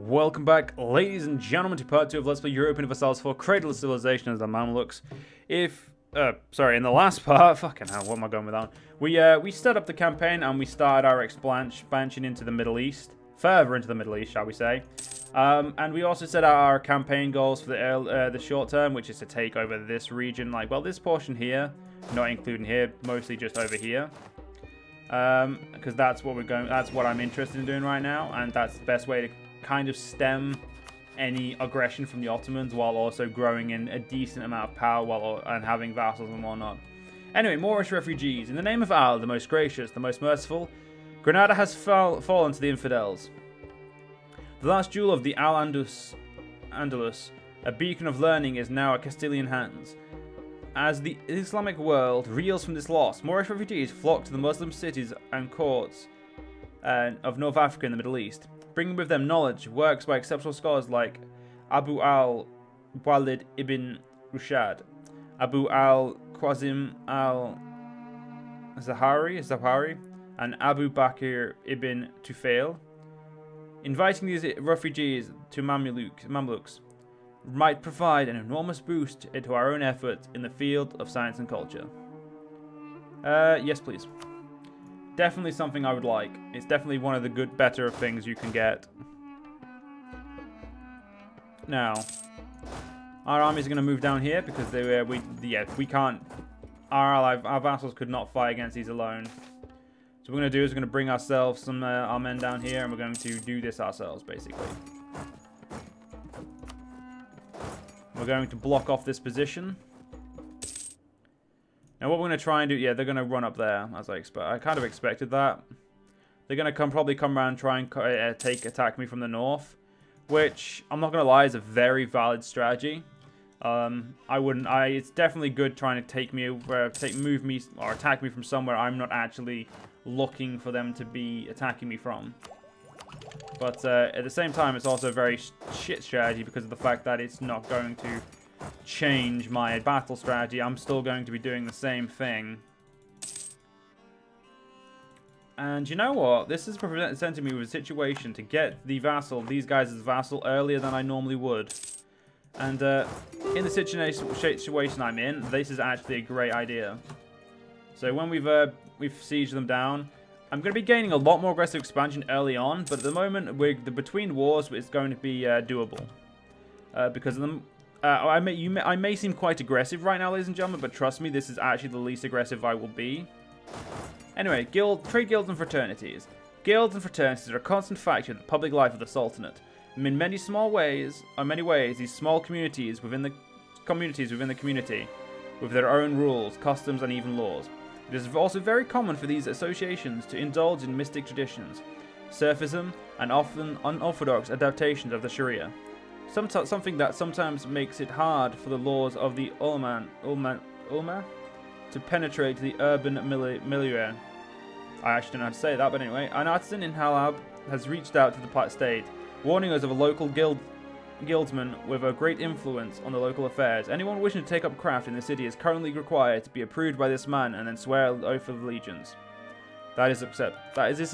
Welcome back, ladies and gentlemen, to part 2 of Let's Play Europa Universalis IV, Cradle of Civilization as the Mamluks. In the last part, fucking hell, what am I going without? We set up the campaign and we started our expansion into the Middle East, further into the Middle East, shall we say. And we also set out our campaign goals for the short term, which is to take over this region, this portion here, not including here, mostly just over here. Because that's what I'm interested in doing right now, and that's the best way to kind of stem any aggression from the Ottomans while also growing in a decent amount of power and having vassals and whatnot. Anyway, Moorish refugees. In the name of Allah, the most gracious, the most merciful, Granada has fallen to the infidels. The last jewel of the Al-Andalus, a beacon of learning, is now at Castilian hands. As the Islamic world reels from this loss, Moorish refugees flock to the Muslim cities and courts of North Africa and the Middle East, bringing with them knowledge, works by exceptional scholars like Abu al-Walid ibn Rushad, Abu al-Qasim al-Zahari, and Abu Bakr ibn Tufail. Inviting these refugees to Mamluks might provide an enormous boost into our own efforts in the field of science and culture. Yes, please. Definitely something I would like. It's definitely one of the better things you can get. Now, our armies are going to move down here because we can't. Our vassals could not fight against these alone. So what we're going to do is we're going to bring ourselves our men down here, and we're going to do this ourselves, basically. We're going to block off this position. Now what we're going to try and do, they're going to run up there, as I expect. I kind of expected that. They're going to probably come around and try and attack me from the north, which, I'm not going to lie, is a very valid strategy. It's definitely good trying to move me, or attack me from somewhere I'm not actually looking for them to be attacking me from. But at the same time, it's also a very shit strategy because of the fact that it's not going to change my battle strategy. I'm still going to be doing the same thing. And you know what? This is presenting me with a situation to get these guys as vassal earlier than I normally would. And in the situation I'm in, this is actually a great idea. So when we've sieged them down, I'm going to be gaining a lot more aggressive expansion early on, but at the moment, between wars, it's going to be doable. Because of them, I may seem quite aggressive right now, ladies and gentlemen, but trust me, this is actually the least aggressive I will be. Anyway, trade guilds and fraternities. Guilds and fraternities are a constant factor in the public life of the Sultanate. In many ways, these small communities within the community, with their own rules, customs, and even laws. It is also very common for these associations to indulge in mystic traditions, Sufism, and often unorthodox adaptations of the Sharia. Something that sometimes makes it hard for the laws of the ulama to penetrate the urban milieu. I actually don't know how to say that, but anyway. An artisan in Halab has reached out to the state, warning us of a local guildsman with a great influence on the local affairs. Anyone wishing to take up craft in the city is currently required to be approved by this man and then swear an oath of allegiance. This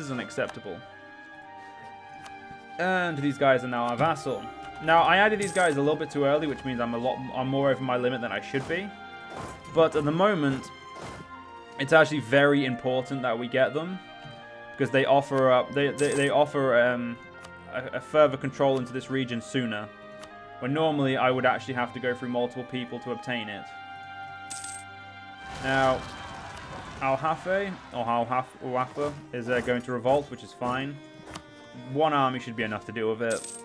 is unacceptable. And these guys are now our vassal. Now, I added these guys a little bit too early, which means I'm more over my limit than I should be. But at the moment, it's actually very important that we get them because they offer a further control into this region sooner, when normally I would actually have to go through multiple people to obtain it. Now, Al-Hafe is going to revolt, which is fine. One army should be enough to deal with it.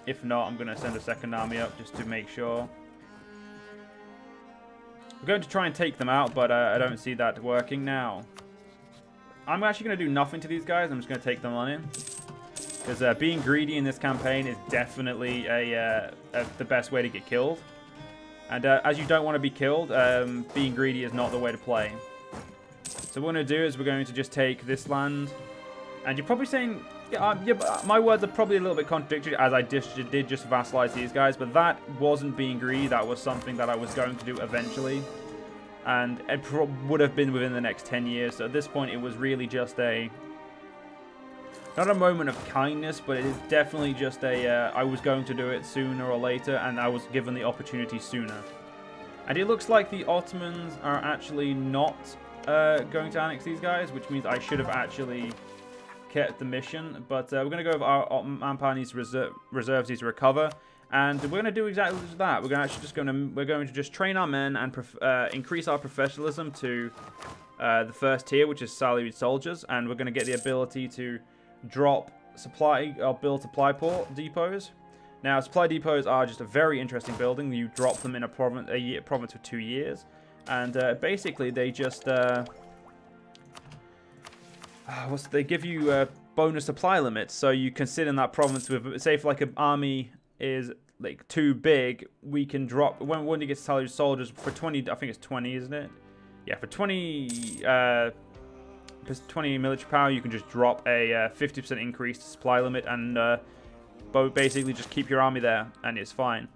If not, I'm going to send a second army up just to make sure. We're going to try and take them out, but I don't see that working now. I'm actually going to do nothing to these guys. I'm just going to take them on in. Because being greedy in this campaign is definitely the best way to get killed. And as you don't want to be killed, being greedy is not the way to play. So what we're going to do is we're going to just take this land. And you're probably saying, but my words are probably a little bit contradictory, as I did just vassalize these guys. But that wasn't being greedy. That was something that I was going to do eventually. And it would have been within the next 10 years. So at this point, it was really just a... not a moment of kindness, but it is definitely just a, I was going to do it sooner or later, and I was given the opportunity sooner. And it looks like the Ottomans are actually not going to annex these guys, which means I should have actually kept the mission. But we're going to go over our Ottoman Empire needs reserves needs to recover. And we're going to do exactly that. We're going to just train our men and increase our professionalism to the first tier, which is salaried soldiers, and we're going to get the ability to drop supply or build supply port depots. Now, supply depots are just a very interesting building. You drop them in a province for 2 years, and basically they just they give you bonus supply limits. So you can sit in that province with, say, if like an army is like too big, we can drop when you get salaried soldiers for 20. I think it's 20, isn't it? Yeah, for 20 military power, you can just drop a 50% increase to supply limit and basically just keep your army there, and it's fine.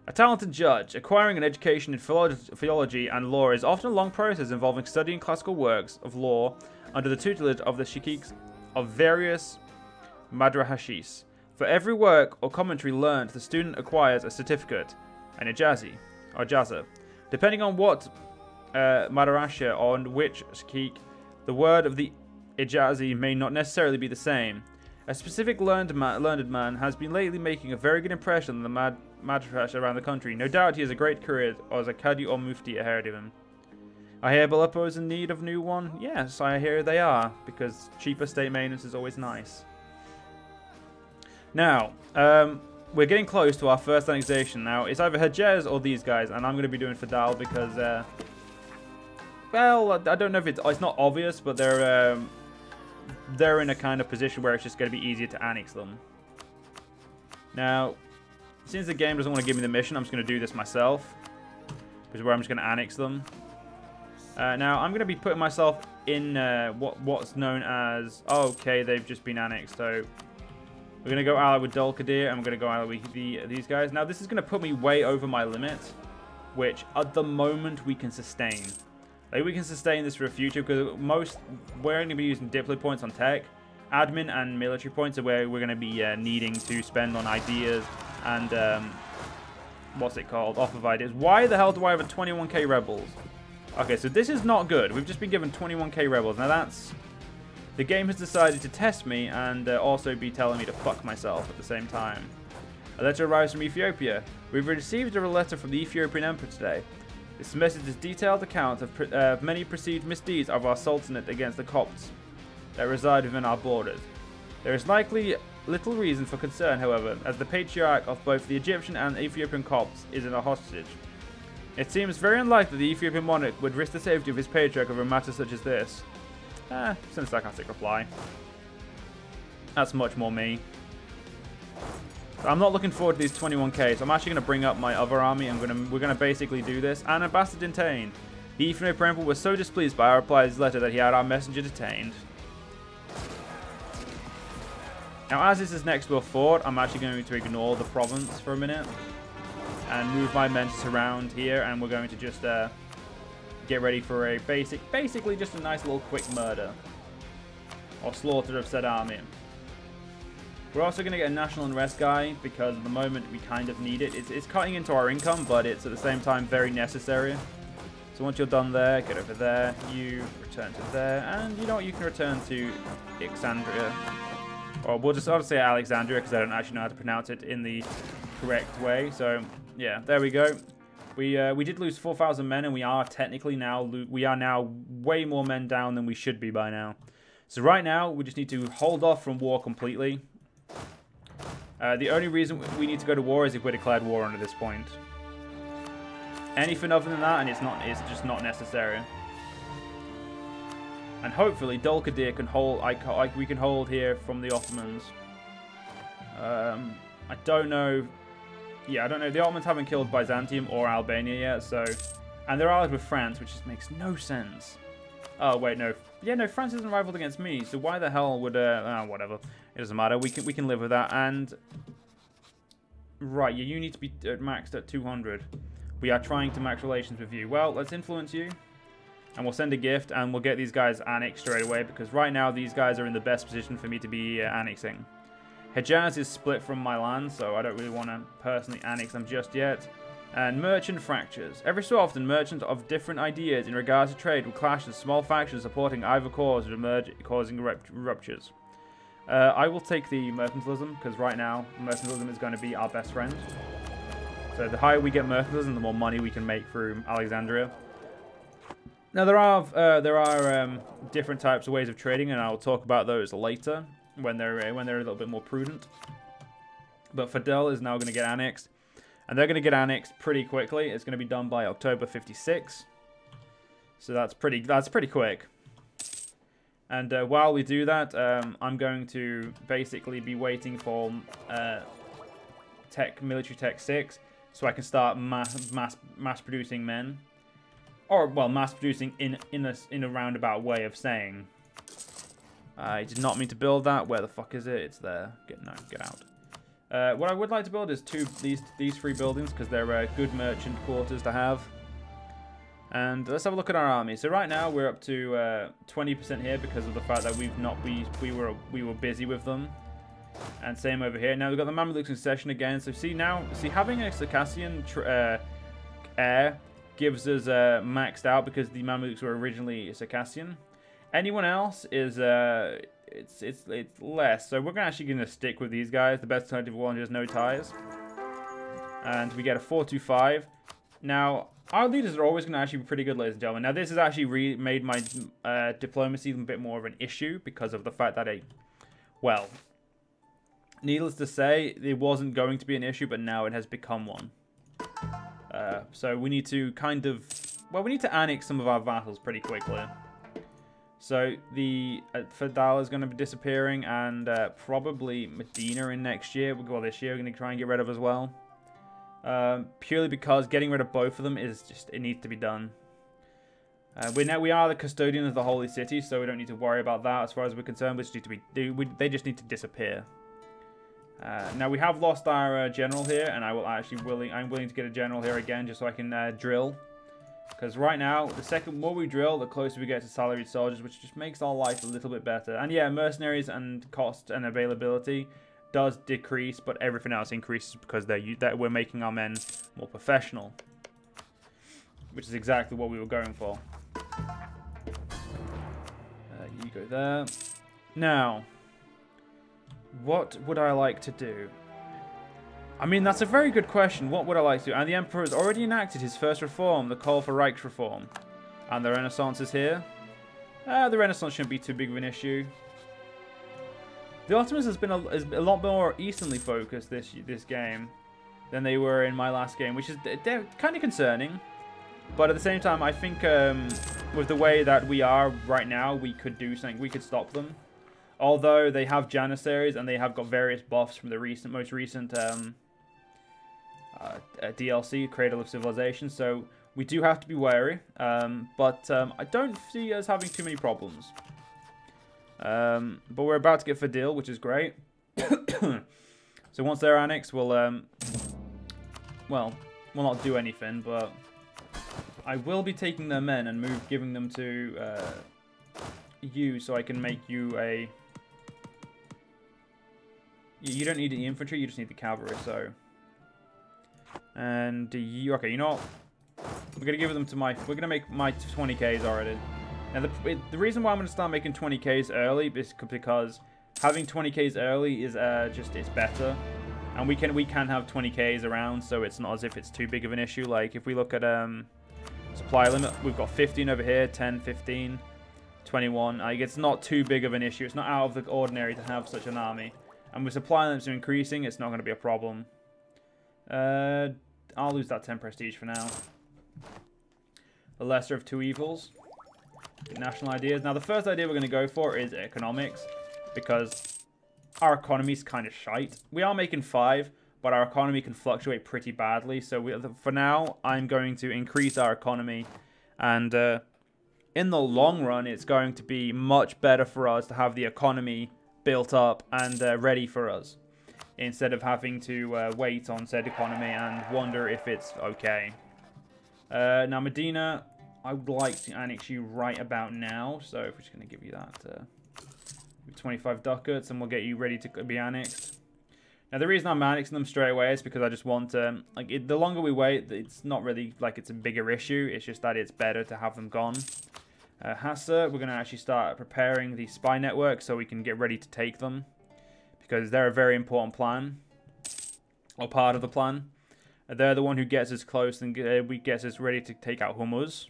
A talented judge. Acquiring an education in philology and law is often a long process involving studying classical works of law under the tutelage of the sheikhs of various madrasahs. For every work or commentary learned, the student acquires a certificate, an ijazi, or jaza. Depending on what madrasah on which sheikh, the word of the ijazi may not necessarily be the same. A specific learned man has been lately making a very good impression on the madrasah around the country. No doubt he has a great career as a Qadi or Mufti ahead of him. I hear Aleppo is in need of a new one. Yes, I hear they are, because cheaper state maintenance is always nice. Now, we're getting close to our first annexation. Now, it's either Hejaz or these guys, and I'm going to be doing Fadal because, well, I don't know if it's not obvious, but they're in a kind of position where it's just going to be easier to annex them. Now, since the game doesn't want to give me the mission, I'm just going to do this myself, which is where I'm just going to annex them. Now, I'm going to be putting myself in what's known as... Oh, okay, they've just been annexed, so... We're going to go ally with Dulkadir, and we're going to go ally with these guys. Now, this is going to put me way over my limit, which, at the moment, we can sustain. Like, we can sustain this for the future, because we're going to be using diplo points on tech. Admin and military points are where we're going to be needing to spend on ideas and, what's it called? Off of ideas. Why the hell do I have a 21k rebels? Okay, so this is not good. We've just been given 21k rebels. Now, that's... The game has decided to test me and also be telling me to fuck myself at the same time. A letter arrives from Ethiopia. We've received a letter from the Ethiopian Emperor today. This message is a detailed account of many perceived misdeeds of our Sultanate against the Copts that reside within our borders. There is likely little reason for concern, however, as the patriarch of both the Egyptian and Ethiopian Copts is in a hostage. It seems very unlikely the Ethiopian monarch would risk the safety of his patriarch over a matter such as this. Send a sarcastic reply. That's much more me. So I'm not looking forward to these 21k, so I'm actually going to bring up my other army. We're going to basically do this. And ambassador detained. The Ethiopian Emperor was so displeased by our reply to his letter that he had our messenger detained. Now, as this is next to a fort, I'm actually going to ignore the province for a minute and move my men to surround here, and we're going to just get ready for a basically just a nice little quick murder or slaughter of said army. We're also going to get a national unrest guy because at the moment we kind of need it. It's cutting into our income, but it's at the same time very necessary. So once you're done there, get over there. You return to there, and you know what? You can return to Alexandria, or I'll just say Alexandria because I don't actually know how to pronounce it in the correct way. So yeah, there we go. We did lose 4,000 men, and we are technically now way more men down than we should be by now. So right now we just need to hold off from war completely. The only reason we need to go to war is if we're declared war on at this point. Anything other than that, and it's just not necessary. And hopefully Dulkadir can hold. We can hold here from the Ottomans. I don't know. Yeah, I don't know. The Ottomans haven't killed Byzantium or Albania yet, so... And they're allied with France, which just makes no sense. Oh, wait, no. Yeah, no, France isn't rivaled against me, so why the hell would... whatever. It doesn't matter. We can live with that, and... Right, yeah, you need to be maxed at 200. We are trying to max relations with you. Well, let's influence you. And we'll send a gift, and we'll get these guys annexed straight away, because right now these guys are in the best position for me to be annexing. Hejaz is split from my land, so I don't really want to personally annex them just yet. And merchant fractures. Every so often, merchants of different ideas in regards to trade will clash with small factions supporting either cause or emerge, causing ruptures. I will take the mercantilism, because right now, mercantilism is going to be our best friend. So the higher we get mercantilism, the more money we can make through Alexandria. Now there are different types of ways of trading, and I'll talk about those later when they're a little bit more prudent. But Fidel is now going to get annexed, and they're going to get annexed pretty quickly. It's going to be done by October 56, so that's pretty quick. And while we do that, I'm going to basically be waiting for military tech 6, so I can start mass producing men. Or, well, mass producing in a roundabout way of saying. I did not mean to build that. Where the fuck is it? It's there. Get out. What I would like to build is these 3 buildings, because they're good merchant quarters to have. And let's have a look at our army. So right now we're up to 20% here because of the fact that we were busy with them. And same over here. Now we've got the Mamluks in session again. So see having a Circassian heir gives us maxed out, because the Mamluks were originally Circassian. Anyone else is it's less. So we're actually going to stick with these guys. The best alternative one is no ties, and we get a 425. Now our leaders are always going to actually be pretty good, ladies and gentlemen. Now this has actually made my diplomacy a bit more of an issue, because of the fact that well, needless to say, it wasn't going to be an issue, but now it has become one. So we need to we need to annex some of our vassals pretty quickly. So the Fidel is going to be disappearing, and probably Medina in next year. Well, this year we're going to try and get rid of as well. Purely because getting rid of both of them it needs to be done. We are the custodian of the holy city, so we don't need to worry about that as far as we're concerned. They just need to disappear. Now we have lost our general here, and I'm willing to get a general here again, just so I can drill. Because right now, the more we drill, the closer we get to salaried soldiers, which just makes our life a little bit better. And yeah, mercenaries and cost and availability does decrease, but everything else increases because we're making our men more professional, which is exactly what we were going for. You go there. Now, what would I like to do? I mean, that's a very good question. What would I like to do? And the Emperor has already enacted his first reform, the call for Reichsreform. And the Renaissance is here. The Renaissance shouldn't be too big of an issue. The Ottomans has been a lot more easternly focused this game than they were in my last game, which is kind of concerning. But at the same time, I think with the way that we are right now, we could do something. We could stop them. Although they have Janissaries and they have got various buffs from the most recent DLC, Cradle of Civilization, so we do have to be wary. But I don't see us having too many problems. But we're about to get Fidel, which is great. So once they're annexed, we'll not do anything, but I will be taking their men and giving them to you, so I can make you a... You don't need the infantry, you just need the cavalry, so... And okay, you know what? We're gonna give them to we're gonna make my 20Ks already. Now the reason why I'm gonna start making 20Ks early is because having 20Ks early is it's better, and we can have 20Ks around, so it's not as if it's too big of an issue. Like if we look at supply limit, we've got 15 over here, 10, 15, 21. Like it's not too big of an issue. It's not out of the ordinary to have such an army, and with supply limits increasing, it's not going to be a problem. I'll lose that 10 prestige for now. The lesser of two evils. National ideas. Now, the first idea we're going to go for is economics, because our economy's kind of shite. We are making 5, but our economy can fluctuate pretty badly. So for now, I'm going to increase our economy, and in the long run, it's going to be much better for us to have the economy built up and ready for us, instead of having to wait on said economy and wonder if it's okay. Now, Medina, I would like to annex you right about now. So if we're just going to give you that 25 ducats, and we'll get you ready to be annexed. Now, the reason I'm annexing them straight away is because I just want to, the longer we wait, it's not really like it's a bigger issue. It's just that it's better to have them gone. Hassa, we're going to actually start preparing the spy network so we can get ready to take them. Because they're a very important plan. Or part of the plan. They're the one who gets us close and gets us ready to take out Hormuz.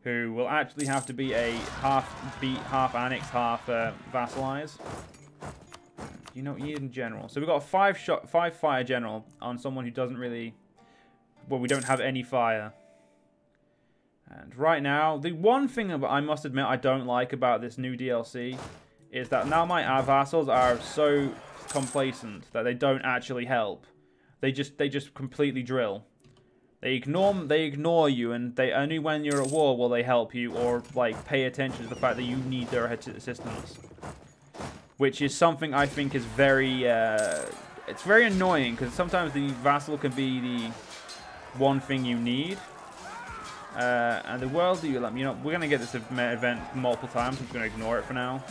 Who will actually have to be a half beat, half annex, half vassalize. You know what you need in general. So we've got a 5 fire general on someone who doesn't really... Well, we don't have any fire. And right now, the one thing I must admit I don't like about this new DLC is that now my vassals are so complacent that they don't actually help. They just completely drill. They ignore you, and they only when you're at war will they help you or like pay attention to the fact that you need their assistance. Which is something I think is very, it's very annoying, because sometimes the vassal can be the one thing you need. And the world, you know, we're going to get this event multiple times, I'm just going to ignore it for now.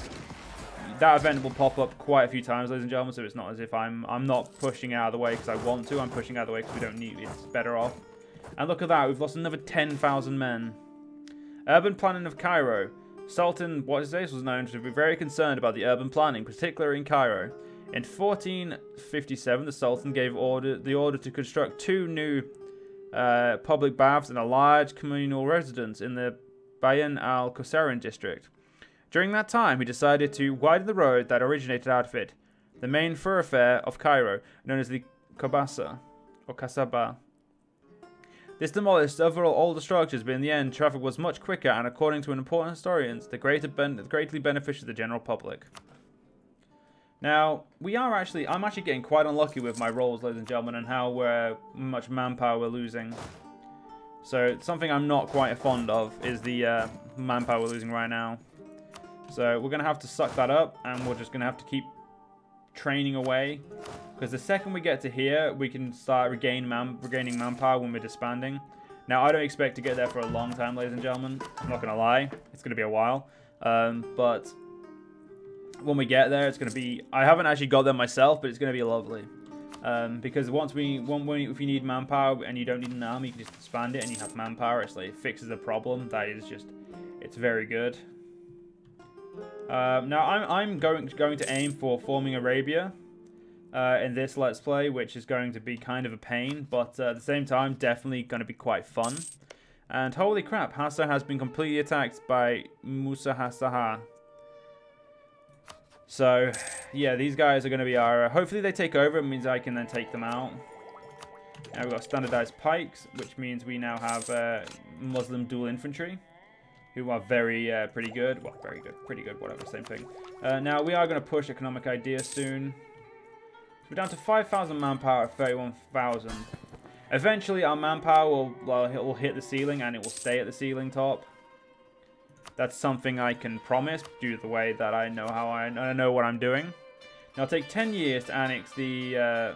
That event will pop up quite a few times, ladies and gentlemen, so it's not as if I'm not pushing out of the way because I want to, I'm pushing out of the way because we don't need it, it's better off. And look at that, we've lost another 10,000 men. Urban planning of Cairo. Sultan, what his name was known to be very concerned about the urban planning, particularly in Cairo. In 1457, the Sultan gave the order to construct 2 new public baths and a large communal residence in the Bayan al-Qusayrin district. During that time, he decided to widen the road that originated out of it, the main thoroughfare of Cairo, known as the Kabasa, or Kasaba. This demolished several older structures, but in the end, traffic was much quicker and, according to important historians, greatly beneficial to the general public. Now, I'm actually getting quite unlucky with my rolls, ladies and gentlemen, and how much manpower we're losing. So, something I'm not quite fond of is the manpower we're losing right now. So, we're going to have to suck that up, and we're just going to have to keep training away. Because the second we get to here, we can start regaining manpower when we're disbanding. Now, I don't expect to get there for a long time, ladies and gentlemen. I'm not going to lie. It's going to be a while. But when we get there, it's going to be... I haven't actually got there myself, but it's going to be lovely. Because if you need manpower and you don't need an army, you can just disband it and you have manpower. It's like, it fixes the problem. That is just... It's very good. Now, I'm going to aim for forming Arabia. In this Let's Play, which is going to be kind of a pain, but at the same time, definitely going to be quite fun. And holy crap, Hassa has been completely attacked by Musa Hassaha. So, yeah, these guys are going to be our... hopefully they take over, it means I can then take them out. Now we've got standardized pikes, which means we now have Muslim dual infantry, who are very, pretty good. Well, very good, pretty good, whatever, same thing. Now, we are going to push economic ideas soon. We're down to 5,000 manpower at 31,000. Eventually, our manpower will hit the ceiling, and it will stay at the ceiling top. That's something I can promise due to the way that I know I know what I'm doing. Now, it'll take 10 years to annex the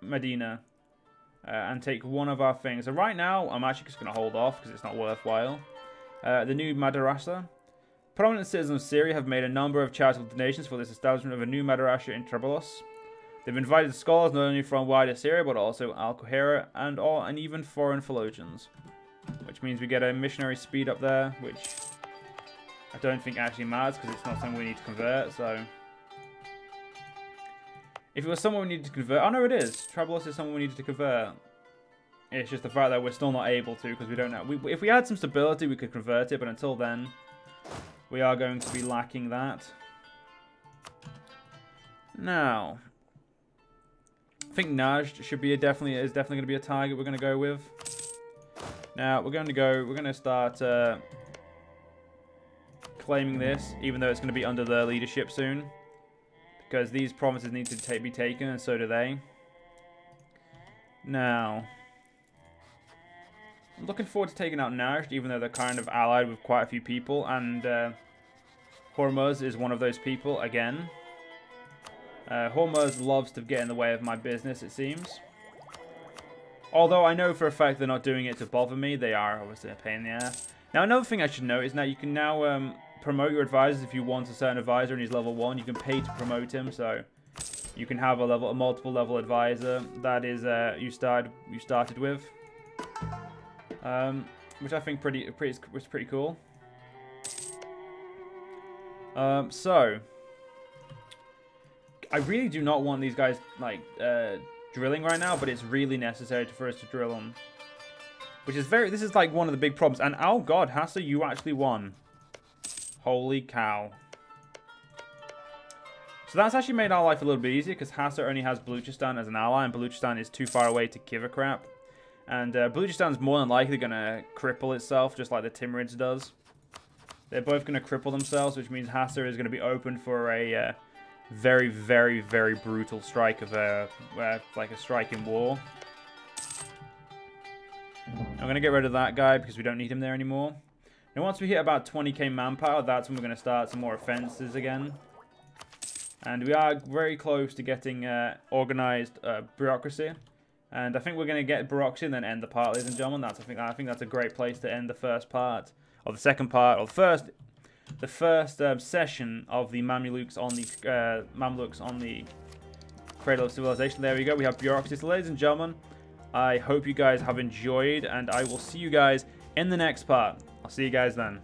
Medina and take one of our things. So right now, I'm actually just going to hold off because it's not worthwhile. The new madrasa. Prominent citizens of Syria have made a number of charitable donations for this establishment of a new madrasa in Trablus. They've invited scholars not only from wider Syria, but also Al-Qahira and even foreign theologians. Which means we get a missionary speed up there, which I don't think actually matters because it's not something we need to convert, so... If it was someone we needed to convert... Oh, no, it is. Trablus is someone we needed to convert. It's just the fact that we're still not able to because we don't know. If we had some stability, we could convert it, but until then... We are going to be lacking that. Now, I think Najd should be is definitely going to be a target we're going to go with. Now we're going to start claiming this, even though it's going to be under their leadership soon, because these provinces need to be taken, and so do they. Now, I'm looking forward to taking out Najd, even though they're kind of allied with quite a few people, and Hormuz is one of those people again. Hormuz loves to get in the way of my business, it seems. Although I know for a fact they're not doing it to bother me, they are obviously a pain in the ass. Now, another thing I should note is that you can now promote your advisors if you want a certain advisor and he's level 1. You can pay to promote him, so you can have a multiple level advisor that is you started with, which I think was pretty cool. So I really do not want these guys like drilling right now, but it's really necessary for us to drill them, which is this is like one of the big problems. And oh god, Hassa, you actually won! Holy cow! So that's actually made our life a little bit easier, because Hassa only has Baluchistan as an ally, and Baluchistan is too far away to give a crap. And Baluchistan's more than likely going to cripple itself, just like the Timurids does. They're both going to cripple themselves, which means Hassa is going to be open for a very, very, very brutal strike of like a strike in war. I'm going to get rid of that guy because we don't need him there anymore. Now, once we hit about 20k manpower, that's when we're going to start some more offenses again. And we are very close to getting organized bureaucracy. And I think we're going to get bureaucracy and then end the part, ladies and gentlemen. I think that's a great place to end the first part, or the second part, or the first session of the Mamluks on the Cradle of Civilization. There we go. We have bureaucracy. So, ladies and gentlemen, I hope you guys have enjoyed, and I will see you guys in the next part. I'll see you guys then.